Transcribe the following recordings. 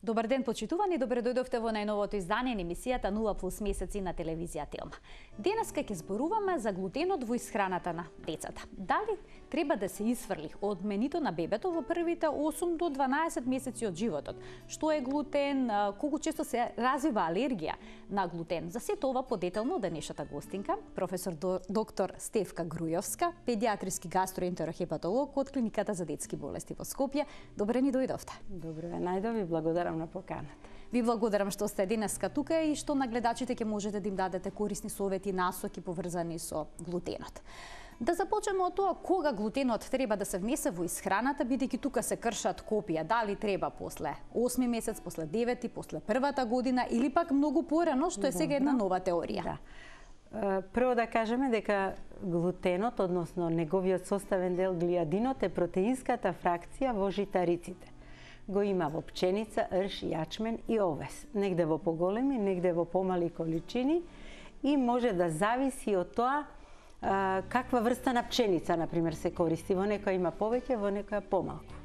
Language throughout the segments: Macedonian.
Добар ден, почитувани, добре дојдовте во најновото издание на емисијата 0 плюс месеци на телевизија Телма. Денеска ќе зборуваме за глутенот во исхраната на децата. Дали треба да се исфрли од менито на бебето во првите 8 до 12 месеци од животот? Што е глутен, колку често се развива алергија на глутен? За сето ова подетелно денешната гостинка, професор доктор Стефка Грујовска, педиатриски гастроентерохепатолог од клиниката за детски болести во Скопје. Добре ни дојдовте. Добре, најдови, благодарам на поканата. Ви благодарам што сте денеска тука и што на гледачите ќе можете да им дадете корисни совети, насоки поврзани со глутенот. Да започнеме од тоа кога глутенот треба да се внесе во исхраната, бидејќи тука се кршат копија, дали треба после 8 месец, после 9, после првата година или пак многу порано, што е сега една нова теорија. Да. Прво да кажеме дека глутенот, односно неговиот составен дел глиадинот, е протеинската фракција во житариците. Го има во пченица, рж, јачмен и овес. Негде во поголеми, негде во помали количини и може да зависи од тоа каква врста на пченица, например, се користи. Во некоја има повеќе, во некоја помалку.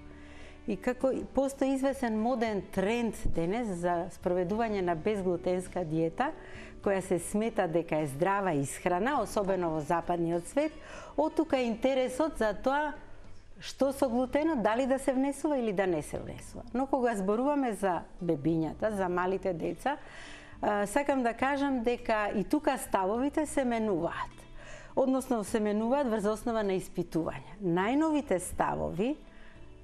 И како постои известен моден тренд денес за спроведување на безглутенска диета, која се смета дека е здрава исхрана, особено во западниот свет, од тука е интересот за тоа што со глутенот, дали да се внесува или да не се внесува. Но кога зборуваме за бебињата, за малите деца, сакам да кажам дека и тука ставовите се менуваат. Односно се менуваат врз основа на испитувања. Најновите ставови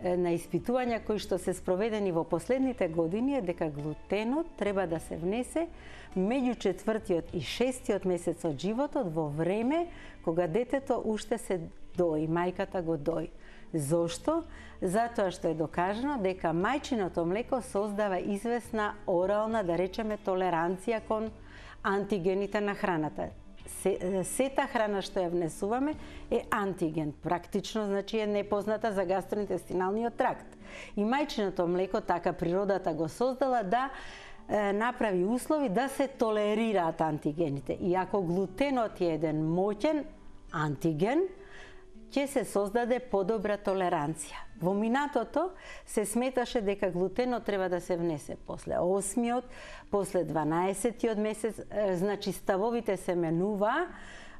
на испитувања кои што се спроведени во последните години е дека глутенот треба да се внесе меѓу 4-тиот и 6-тиот месец од животот во време кога детето уште се дои, мајката го дои. Зошто? Затоа што е докажано дека мајчиното млеко создава известна орална, да речеме, толеранција кон антигените на храната. Сета храна што ја внесуваме е антиген, практично значи е непозната за гастроинтестиналниот тракт. И мајчиното млеко, така природата го создала да направи услови да се толерираат антигените. И ако глутенот е еден моќен антиген, ќе се создаде подобра толеранција. Во минатото се сметаше дека глутенот треба да се внесе после 8-миот, после 12-тиот месец, значи ставовите се менува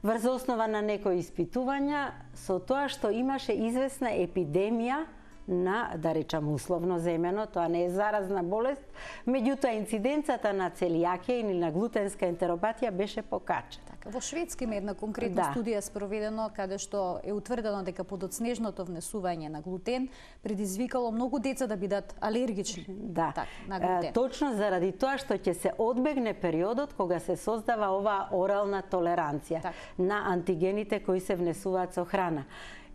врз основа на некои испитувања со тоа што имаше известна епидемија на, да речам условно земено, тоа не е заразна болест, меѓутоа инциденцата на целијакија или на глутенска ентеропатија беше покачена. Во Шведска има една конкретна студија спроведено каде што е утврдено дека подоцнежното внесување на глутен предизвикало многу деца да бидат алергични на глутен. Точно заради тоа што ќе се одбегне периодот кога се создава оваа орална толеранција на антигените кои се внесуваат со храна.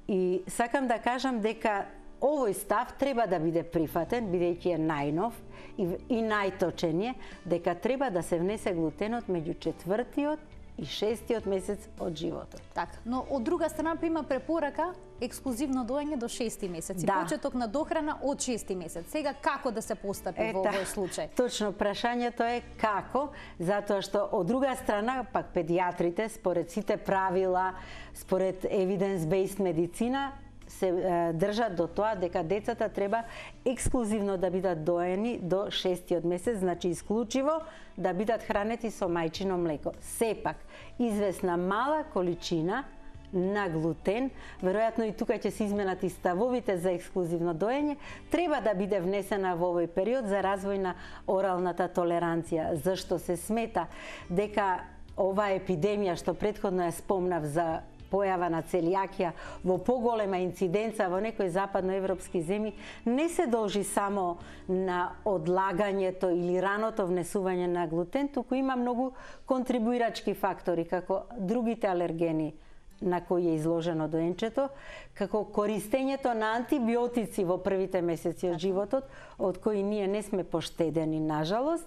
И сакам да кажам дека овој став треба да биде прифатен, бидејќи е најнов и најточен е дека треба да се внесе глутенот меѓу 4-тиот и 6-тиот месец од животот. Така, но од друга страна има препорака ексклузивно доење до 6-ти месец и почеток на дохрана од 6-ти месец. Сега како да се постапи во овој случај? Точно, прашањето е како, затоа што од друга страна пак педиатрите според сите правила, според evidence-based медицина се држат до тоа дека децата треба ексклузивно да бидат доени до 6-тиот месец, значи исклучиво да бидат хранети со мајчино млеко. Сепак, известна мала количина на глутен, веројатно и тука ќе се изменат и ставовите за ексклузивно доење, треба да биде внесена во овој период за развој на оралната толеранција, зашто се смета дека оваа епидемија што претходно ја спомнав за појава на целијакија во поголема инциденца во некои западноевропски земји не се должи само на одлагањето или раното внесување на глутен, туку има многу контрибуирачки фактори, како другите алергени на кои е изложено доенчето, како користењето на антибиотици во првите месеци од животот, од кои ние не сме поштедени, нажалост,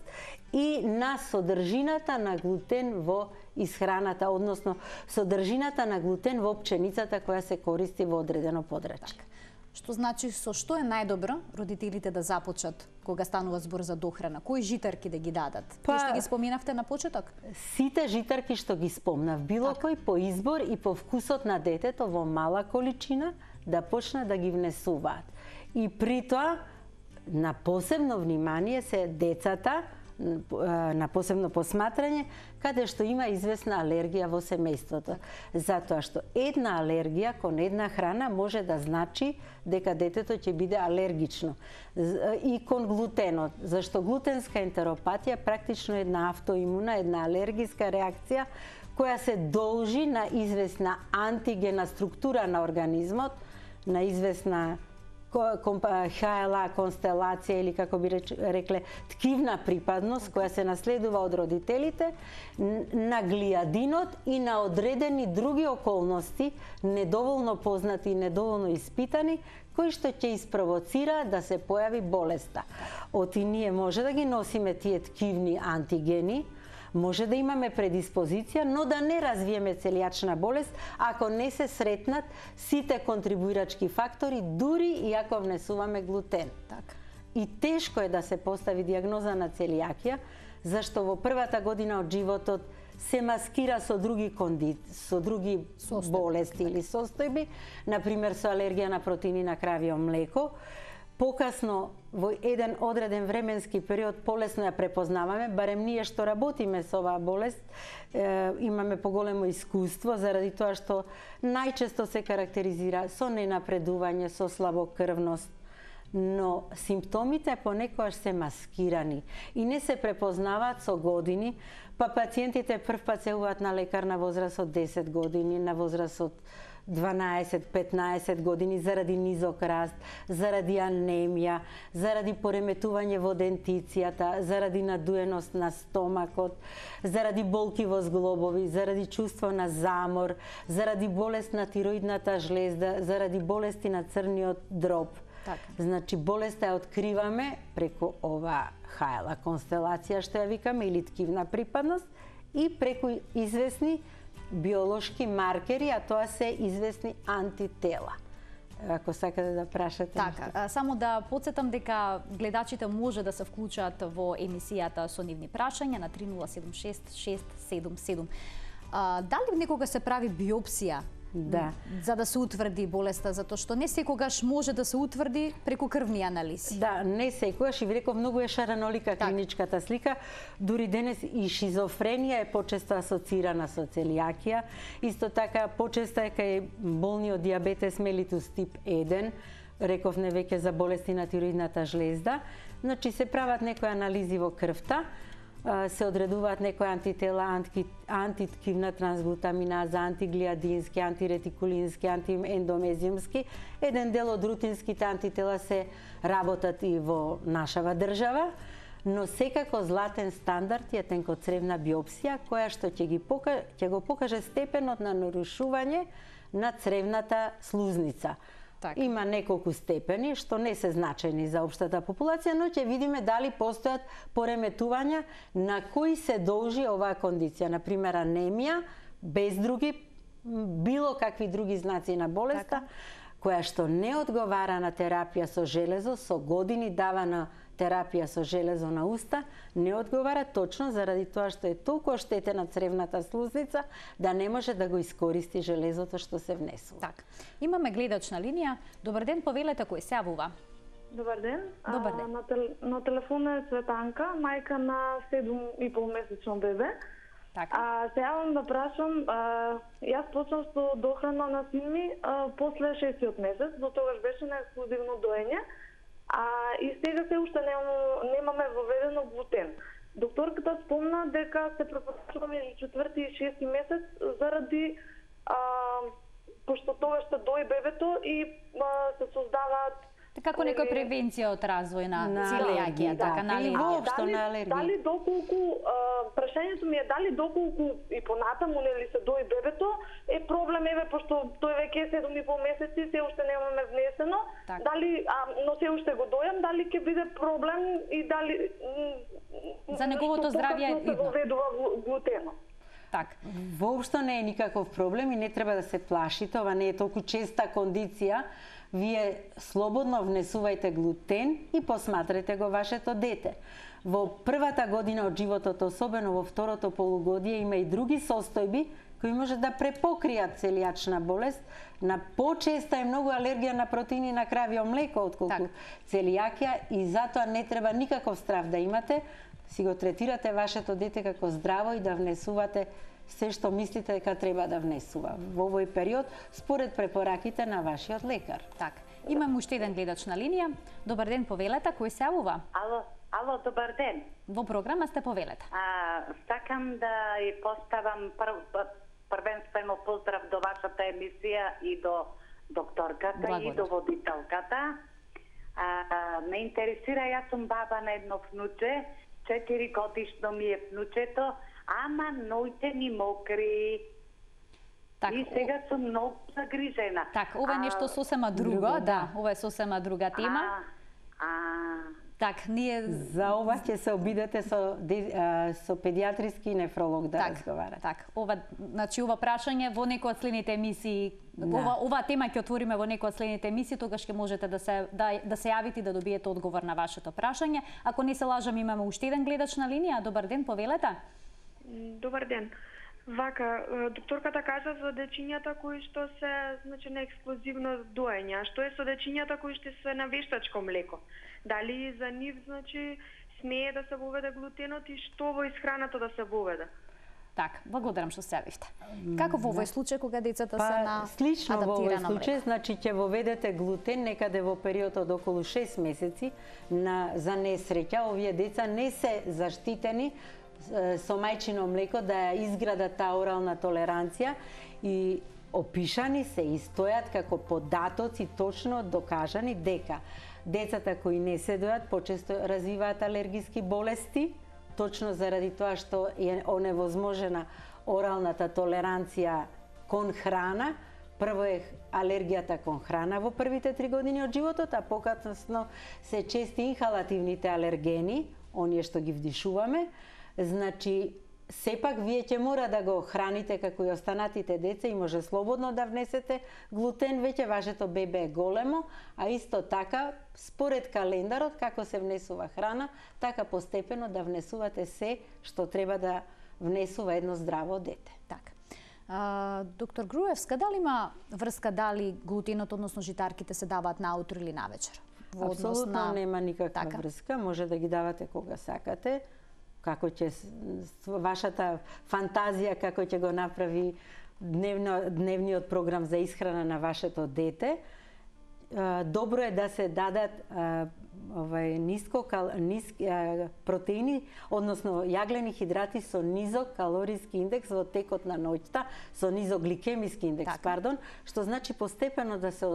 и на содржината на глутен во исхраната, односно содржината на глутен во пченицата која се користи во одредено подрачје. Што значи со што е најдобро родителите да започнат кога станува збор за дохрана? Кои житарки да ги дадат? Кои што ги споменавте на почеток? Сите житарки што ги спомнав, било кој по избор и по вкусот на детето во мала количина да почнат да ги внесуваат. И при тоа на посебно внимание се децата, на посебно посматрање, каде што има известна алергија во семејството. Затоа што една алергија кон една храна може да значи дека детето ќе биде алергично. И кон глутенот, зашто глутенска ентеропатија практично е една автоимуна, една алергиска реакција која се должи на известна антигена структура на организмот, на известна HLA констелација или како би рекле ткивна припадност која се наследува од родителите, на глиадинот и на одредени други околности недоволно познати и недоволно испитани кои што ќе испровоцира да се појави болеста. Оти ние може да ги носиме тие ткивни антигени, може да имаме предиспозиција, но да не развиеме целијачна болест ако не се сретнат сите контрибуирачки фактори, дури и ако внесуваме глутен. Така. И тешко е да се постави диагноза на целијакија, зашто во првата година од животот се маскира со други болести или состојби, например со алергија на протеини на кравио млеко. Покасно, во еден одреден временски период, полесно ја препознаваме, барем ние што работиме со оваа болест, имаме поголемо искуство, заради тоа што најчесто се карактеризира со ненапредување, со слабокрвност, но симптомите понекогаш се маскирани и не се препознаваат со години, па пациентите првпат се јавуваат на лекар на возраст од 10 години, на возраст од 12-15 години заради низок раст, заради анемија, заради пореметување во дентицијата, заради надуеност на стомакот, заради болки во зглобови, заради чувство на замор, заради болест на тироидната жлезда, заради болести на црниот дроб. Така. Значи, болеста ја откриваме преку ова HLA констелација, што ја викаме, или ткивна припадност, и преку известни биолошки маркери, а тоа се известни антитела. Ако сакате да прашате. Така, само да подсетам дека гледачите може да се вклучат во емисијата со нивни прашања на 3076 677. Дали некога се прави биопсија? Да. За да се утврди болеста, затоа што не секогаш може да се утврди преку крвни анализи. Да, не секогаш, и ви реков, многу е шаранолика клиничката слика. Дури денес и шизофренија е почесто асоцирана со целијакија. Исто така почесто е кај болни од диабетес мелитус тип 1, рековме веќе за болести на тироидната жлезда. Значи се прават некои анализи во крвта, се одредуваат некои антитела, антиткивна трансглутаминаза, антиглиадински, антиретикулински, антиендомезиумски. Еден дел од рутинските антитела се работат и во нашава држава, но секако златен стандард е тенкоцревна биопсија, која што ќе го покаже степенот на нарушување на цревната слузница. Так. Има неколку степени што не се значајни за општата популација, но ќе видиме дали постојат пореметувања на кои се должи оваа кондиција, например анемија, без други, било какви други знаци на болеста, која што не одговара на терапија со железо, со години давана терапија со железо на уста, не одговара точно заради тоа што е толку оштетена цревната слузница да не може да го искористи железото што се внесува. Так. Имаме гледач на линија. Добар ден, повелете кој се јавува. Добар ден. Добар ден. На телефона е Светанка, мајка на 7,5-месечно бебе. Така. Се јавам да прашам, јас почнав со дохрана на син ми после 6-тиот месец, до тогаш беше на ексклузивно доење, и сега се уште немаме воведено глутен. Докторката спомна дека се препорачува меѓу 4-ти и 6-ти месец заради пошто тогаш се дои бебето и се создаваат Како некоја превенција од развој на целијакија, така, на алергија. Дали доколку, прашањето ми е дали доколку и понатаму нели се дои бебето, е проблем, еве, пошто тој веќе е 7,5 месеци, се уште немаме внесено, дали, но се уште го дојам, дали ќе биде проблем и дали за неговото здравје се воведува глутенот. Так. Воопшто не е никаков проблем и не треба да се плашите, ова не е толку честа кондиција. Вие слободно внесувајте глутен и посматрајте го вашето дете. Во првата година од животот, особено во второто полугодие, има и други состојби кои може да препокријат целијачна болест. На почеста е многу алергија на протеини на кравио млеко отколку целијакија и затоа не треба никаков страв да имате. Си го третирате вашето дете како здраво и да внесувате се што мислите дека треба да внесува во овој период според препораките на вашиот лекар. Така. Имам уште еден гледач на линија. Добар ден, повелете, кој се јавува? Ало, добар ден. Во програма сте, повелете. Сакам да и поставам првенствено поздрав до вашата емисија и до докторката и до водителката. Ме интересира, јас сум баба на едно внуче, 4 годишно ми е внучето, ама ноите ни мокри. И сега сум многу загрижена. Така, ова е нешто сосема друго, да, ова е сосема друга тема. Так, ние за ова ќе се обидете со педиатриски нефролог да разговарате. Так, ова, значи ова прашање во некој од следните емисии, ова тема ќе отвориме во некој од следните емисии, тогаш ќе можете да се јавите и да добиете одговор на вашето прашање. Ако не се лажам, имаме уште еден гледач на линија. Добар ден, повелете. Добар ден. Вака, докторката кажа за дечињата кои што се, значи, на ексклузивно доење. Што е со дечињата кои што се на вештачко млеко? Дали за нив, значи, смее да се воведе глутенот и што во исхраната да се воведе? Така, благодарам што се јавивте. Како во овој случај кога децата се на слично во овој адаптирано случај, млеко? значи ќе воведете глутен некаде во период од околу 6 месеци. За несреќа овие деца не се заштитени со мајчино млеко да ја изградат таа орална толеранција и опишани се и стојат како податоци точно докажани дека децата кои не се дојат почесто развиваат алергиски болести, точно заради тоа што е оневозможена оралната толеранција кон храна. Прво е алергијата кон храна во првите 3 години од животот, а покасно се чести инхалативните алергени, оние што ги вдишуваме. Значи, сепак вие ќе мора да го храните како и останатите деца и може слободно да внесете глутен, веќе вашето бебе е големо, а исто така, според календарот, како се внесува храна, така постепено да внесувате се што треба да внесува едно здраво дете. Така. Доктор Груевска, дали има врска дали глутенот, односно житарките се даваат наутро или навечер? Апсолутно нема никаква врска, може да ги давате кога сакате, како ќе вашата фантазија како ќе го направи дневниот програм за исхрана на вашето дете. Добро е да се дадат протеини, односно јаглени хидрати со низок калориски индекс во текот на ноќта, со низок гликемиски индекс, што значи постепено да се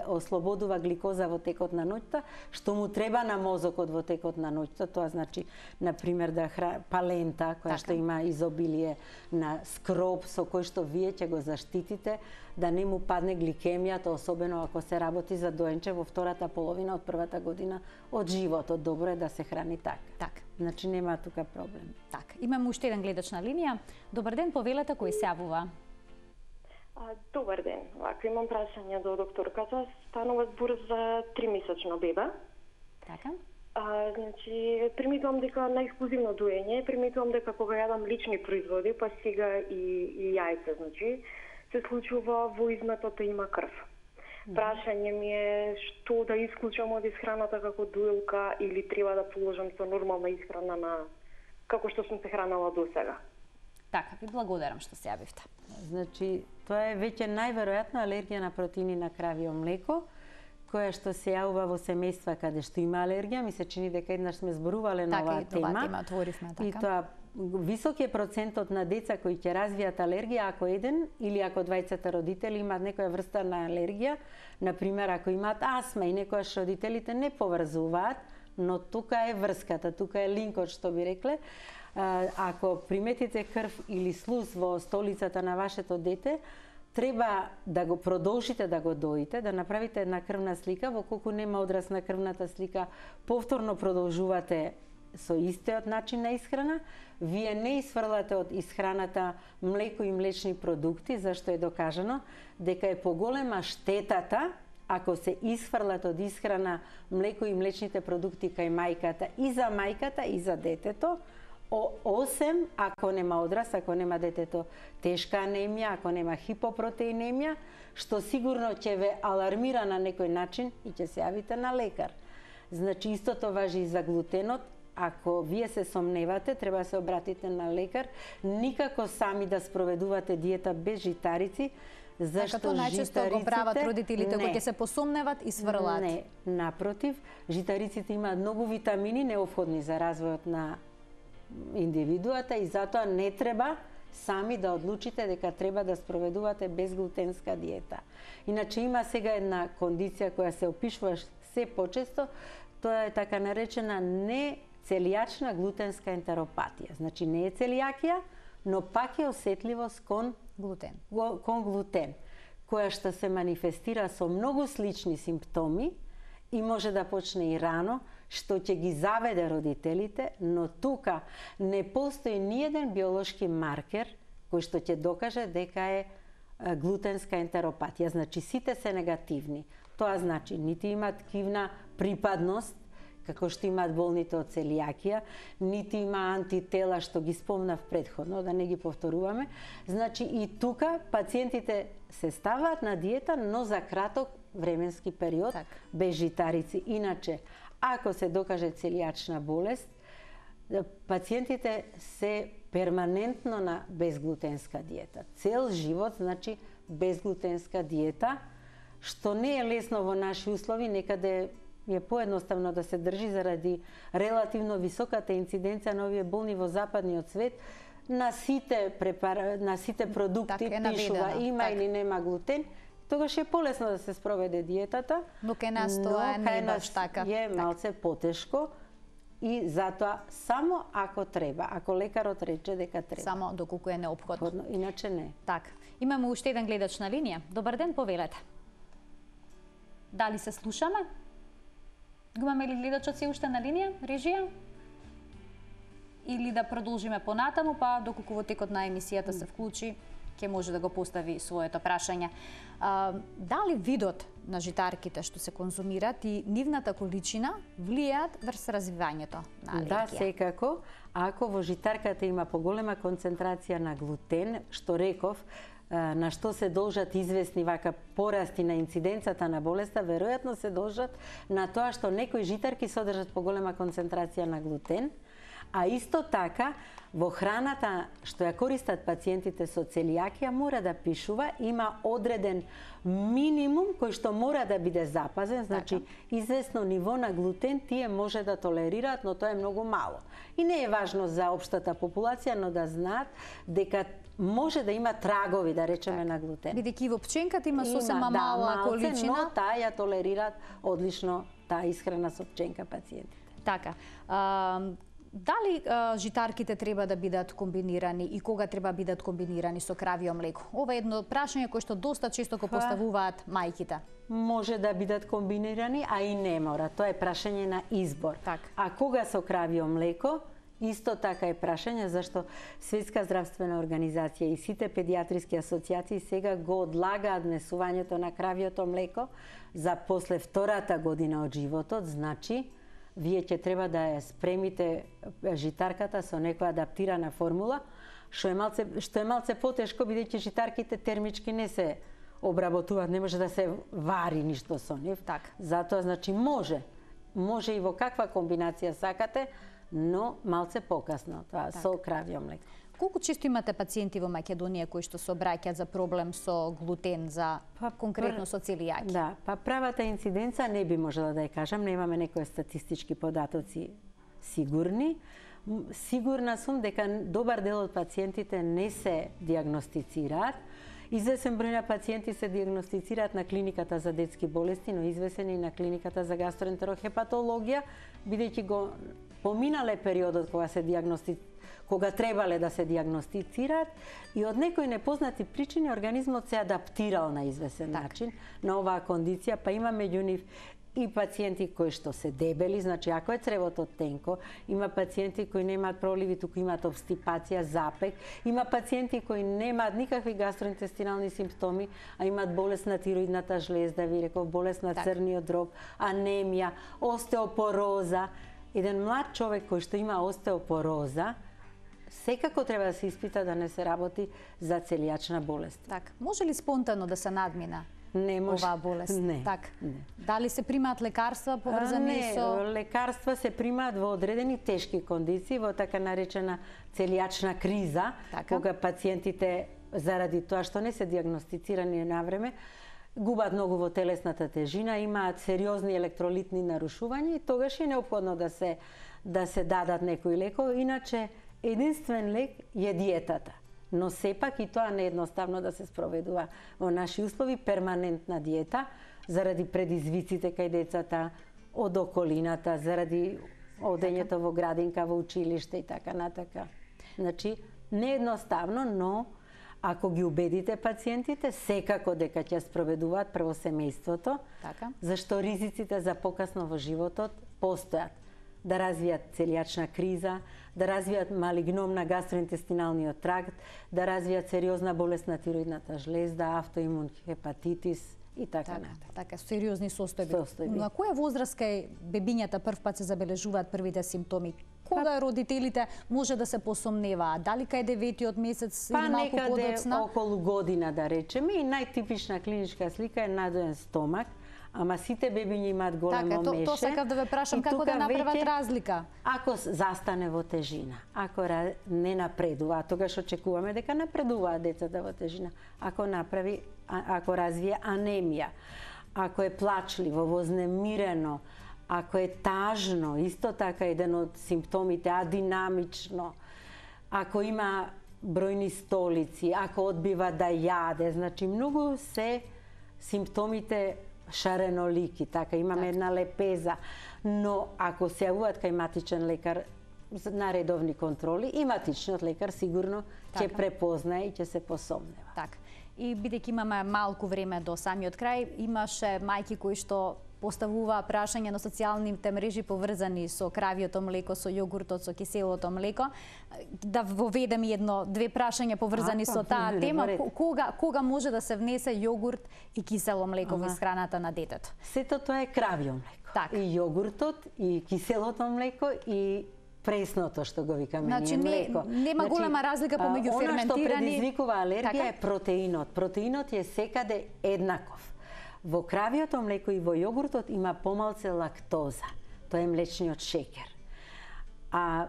ослободува гликоза во текот на ноќта, што му треба на мозокот во текот на ноќта. Тоа значи, например, палента, која што има изобилие на скроп, со кој што вие ќе го заштитите да не му падне гликемијата, особено ако се работи за доенче во втората половина од првата година од животот. Добро е да се храни така. Значи нема тука проблем. Така. Имаме уште еден гледач на линија. Добар ден, повелете, кој се јавува. Добар ден. Вака имам прашање до докторката. Станува збор за 3-месечно бебе. Така. Значи, приметувам дека на ексклузивно доење, приметувам дека кога јадам лични производи, па сега и јајце, значи, се случува во изметот да има крв. Прашање ми е што да исклучам од исхраната како дуелка или треба да положам со нормална исхрана на како што сум се хранела досега. Така, ви благодарам што се јавивте. Значи, тоа е веќе најверојатно алергија на протеини на кравио млеко, која што се јавува во семејства каде што има алергија. Ми се чини дека еднаш сме зборувале на оваа тема. И тоа висок е процентот на деца кои ќе развијат алергија ако еден или ако двајцата родители имаат некоја врста на алергија. Например, ако имаат астма и некојаш родителите не поврзуваат, но тука е врската, тука е линкот што би рекле. Ако приметите крв или слуз во столицата на вашето дете, треба да го продолжите да го доите, да направите една крвна слика, во колку нема одраз на крвната слика, повторно продолжувате со истиот начин на исхрана, вие не исфрлате од исхраната млеко и млечни продукти, зашто е докажано дека е поголема штетата ако се исфрлат од исхрана млеко и млечните продукти кај мајката и за детето, осем ако нема одраст, ако нема детето тешка анемија, ако нема хипопротеинемија, што сигурно ќе ве алармира на некој начин и ќе се јавите на лекар. Значи, истото важи и за глутенот. Ако вие се сомневате, треба да се обратите на лекар. Никако сами да спроведувате диета без житарици, зашто Како најчесто го прават родителите кои ќе се посомневат и сврлат. Не, напротив, житариците имаат многу витамини неопходни за развојот на индивидуата и затоа не треба сами да одлучите дека треба да спроведувате безглутенска диета. Иначе има сега една кондиција која се опишува се почесто, тоа е така наречена нецелијачна глутенска ентеропатија. Значи не е целијакија, но пак е осетливост кон глутен, која што се манифестира со многу слични симптоми и може да почне и рано, што ќе ги заведе родителите, но тука не постои ниеден биолошки маркер кој што ќе докаже дека е глутенска ентеропатија. Значи сите се негативни. Тоа значи нити имаат ткивна припадност, како што имаат болните од целијакија, нити има антитела што ги спомнав претходно, да не ги повторуваме. Значи и тука пациентите се ставаат на диета, но за краток временски период, без житарици. Иначе, ако се докаже целијачна болест, пациентите се перманентно на безглутенска диета. Цел живот, значи, безглутенска диета, што не е лесно во наши услови, некаде е поедноставно да се држи заради релативно високата инциденција на овие болни во западниот свет. На сите продукти пишува има или нема глутен, тогаш е полесно да се спроведе диетата. Но кај нас тоа не е баш така. Е малце потешко и затоа само ако треба, ако лекарот рече дека треба. Само доколку е неопходно. Иначе не. Така. Имаме уште еден гледач на линија. Добар ден, повелете. Дали се слушаме? Имаме ли гледачот се уште на линија, режија? Или да продолжиме понатаму, па доколку во текот на емисијата се вклучи, ќе може да го постави своето прашање. Дали видот на житарките што се конзумираат и нивната количина влијаат врз развивањето на алергија? Да, секако. Ако во житарката има поголема концентрација на глутен, што реков, на што се должат известни вака порасти на инциденцата на болеста, веројатно се должат на тоа што некои житарки содржат поголема концентрација на глутен, а исто така во храната што ја користат пациентите со целијакија мора да пишува, има одреден минимум кој што мора да биде запазен, значи известно ниво на глутен тие може да толерираат, но тоа е многу мало. И не е важно за општата популација, но да знаат дека може да има трагови, да речеме, на глутен. Бидејќи во пченката има сосема мала количина, но таа ја толерираат одлично таа исхрана со пченка пациентите. Така. Дали житарките треба да бидат комбинирани и кога треба бидат комбинирани со кравио млеко? Ова е едно прашање кое што доста често го поставуваат мајките. Може да бидат комбинирани, а и не мора. Тоа е прашање на избор. А кога со кравио млеко? Исто така е прашање зашто Светска здравствена организација и сите педиатриски асоциации сега го одлагаат внесувањето на кравиото млеко за после втората година од животот, значи вие ќе треба да ја спремите житарката со некоја адаптирана формула, што е малце потешко бидејќи житарките термички не се обработуваат, не може да се вари ништо со нив. Затоа значи може и во каква комбинација сакате, но малце покасно, тоа со кравио млеко. Колку често имате пациенти во Македонија кои што се обраќаат за проблем со глутен, за конкретно со целијаки? Да, правата инциденца не би можела да ја кажам, немаме некои статистички податоци сигурни. Сигурна сум дека добар дел од пациентите не се диагностицираат. Извесен број на пациенти се диагностицираат на клиниката за детски болести, но извесен и на клиниката за гастроентерохепатологија, бидејќи го поминале периодот кога требале да се диагностицираат и од некои непознати причини организмот се адаптирал на извесен начин на оваа кондиција, па има меѓу нив и пациенти кои што се дебели, значи ако е цревото тенко, има пациенти кои немаат проливи, туку имаат обстипација, запек, има пациенти кои немаат никакви гастроинтестинални симптоми, а имаат болест на тироидната жлезда, ви реков, болест на црниот дроб, анемија, остеопороза. Еден млад човек кој што има остеопороза, секако треба да се испита да не се работи за целијачна болест. Так, може ли спонтано да се надмина Не може. оваа болест? Не. Так. Не. Дали се примаат лекарства поврзани Не, со... лекарства се примаат во одредени тешки кондиции, во така наречена целијачна криза, Така. кога пациентите заради тоа што не се диагностицирани навреме, губат многу во телесната тежина, имаат сериозни електролитни нарушувања и тогаш е неопходно да се дадат некои лекови, иначе единствен лек е диетата. Но сепак и тоа не е едноставно да се спроведува во наши услови, перманентна диета, заради предизвиците кај децата, од околината, заради одењето во градинка, во училиште и така натака. Значи, не е едноставно, но ако ги убедите пациентите, секако дека ќе спроведуваат прво семејството, Така. зашто ризиците за покасно во животот постојат. Да развијат целијачна криза, да развијат малигном на гастроинтестиналниот тракт, да развијат сериозна болест на тироидната жлезда, автоимун хепатитис и така натаму. Така, сериозни состојби. Состојби. На која возраст кај бебињата прв пат се забележуваат првите симптоми? Кога родителите може да се посомневаат? Дали кај 9-тиот месец или малку некаде подоцна? околу година, да речеме, и најтипична клиничка слика е надоен стомак, ама сите бебиња имаат големо Така, меше. тоа сакав да ве прашам И како да тука направат веќе, разлика. Ако застане во тежина, ако не напредува, а тогаш очекуваме дека напредуваат децата во тежина, ако развие анемија, ако е плачливо, вознемирено, ако е тажно, исто така еден од симптомите, адинамично, ако има бројни столици, ако одбива да јаде, значи многу се симптомите шаренолики, така имаме една лепеза, но ако се јавуваат кај матичен лекар на редовни контроли, и матичниот лекар сигурно ќе Така. препознае и ќе се посомнева. Так. И бидејќи имаме малку време до самиот крај, имаше мајки кои што поставуваа прашања на социјалните мрежи поврзани со кравиото млеко, со јогуртот, со киселото млеко. Да воведем две прашања поврзани со таа тема. Кога може да се внесе јогурт и кисело млеко во исхраната на детето? Сето тоа е кравио млеко. Така. И јогуртот, и киселото млеко, и пресното што го викаме Значи, ние млеко. нема голема разлика помеѓу ферментирани... Она што предизвикува алергија Така? е протеинот. Протеинот е секаде еднаков. Во кравиото млеко и во јогуртот има помалце лактоза. Тоа е млечниот шеќер. А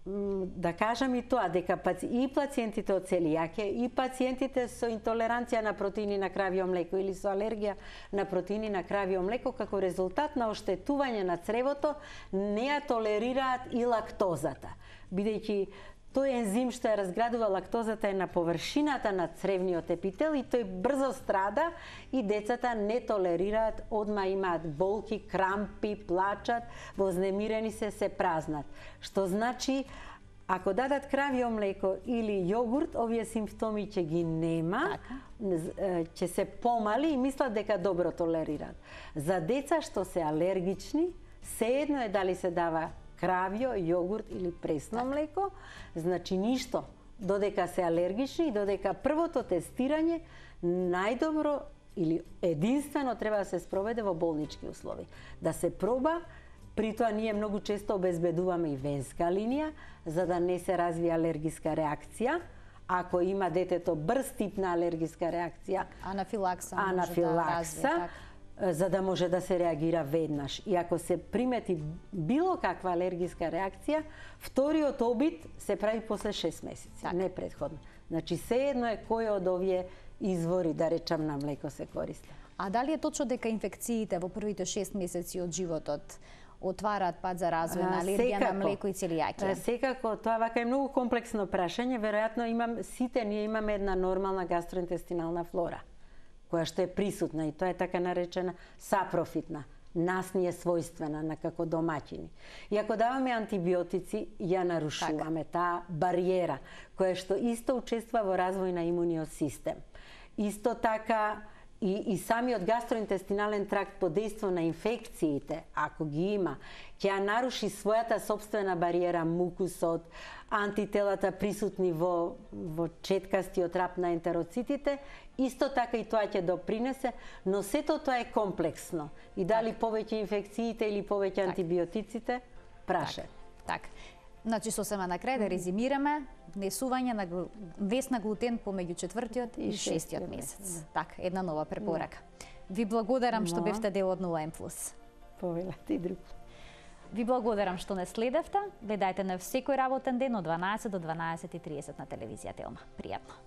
да кажам и тоа, дека и пациентите од целијакија, и пациентите со интолеранција на протеини на кравио млеко или со алергија на протеини на кравио млеко, како резултат на оштетување на цревото, не ја толерираат и лактозата. Бидејќи тој ензим што ја разградува лактозата е на површината на цревниот епител и тој брзо страда и децата не толерираат, одма имаат болки, крампи, плачат, вознемирени се празнат. Што значи, ако дадат кравио млеко или јогурт, овие симптоми ќе ги нема, ќе се помали и мислат дека добро толерираат. За деца што се алергични, сеедно е дали се дава кравио, јогурт или пресно млеко, значи ништо, додека се алергични и додека првото тестирање најдобро или единствено треба да се спроведе во болнички услови. Да се проба, при тоа ние многу често обезбедуваме и венска линија, за да не се развие алергиска реакција. Ако има детето брз тип на алергиска реакција, анафилакса, за да може да се реагира веднаш. И ако се примети било каква алергиска реакција, вториот обид се прави после 6 месеци, не предходно. Значи, sejedno е кој од овие извори, да речам, на млеко се користи. А дали е точно дека инфекциите во првите 6 месеци од животот отвараат пат за развој на алергија на млеко и целијакија? Секако, тоа вака е многу комплексно прашање. Веројатно сите ние имаме една нормална гастроинтестинална флора, која што е присутна и тоа е така наречена сапрофитна. Нас ни е својствена на како домаќини. И ако даваме антибиотици, ја нарушуваме таа бариера, која што исто учествува во развој на имуниот систем. Исто така и самиот гастроинтестинален тракт под дејство на инфекциите, ако ги има, ќе ја наруши својата сопствена бариера, мукусот, антителата присутни во четкастиот рап на ентероцитите, исто така и тоа ќе допринесе, но сето тоа е комплексно. И дали повеќе инфекциите или повеќе антибиотиците, праше. Так. Значи, сосема на крај да резимираме, внесување на глутен помеѓу 4-тиот и 6-тиот месец. Така, една нова препорака. Ви благодарам што бевте дел од 0N+. Повела ти друг. Ви благодарам што не следевте. Гледајте на секој работен ден од 12 до 12:30 на телевизија Телма. Пријатно.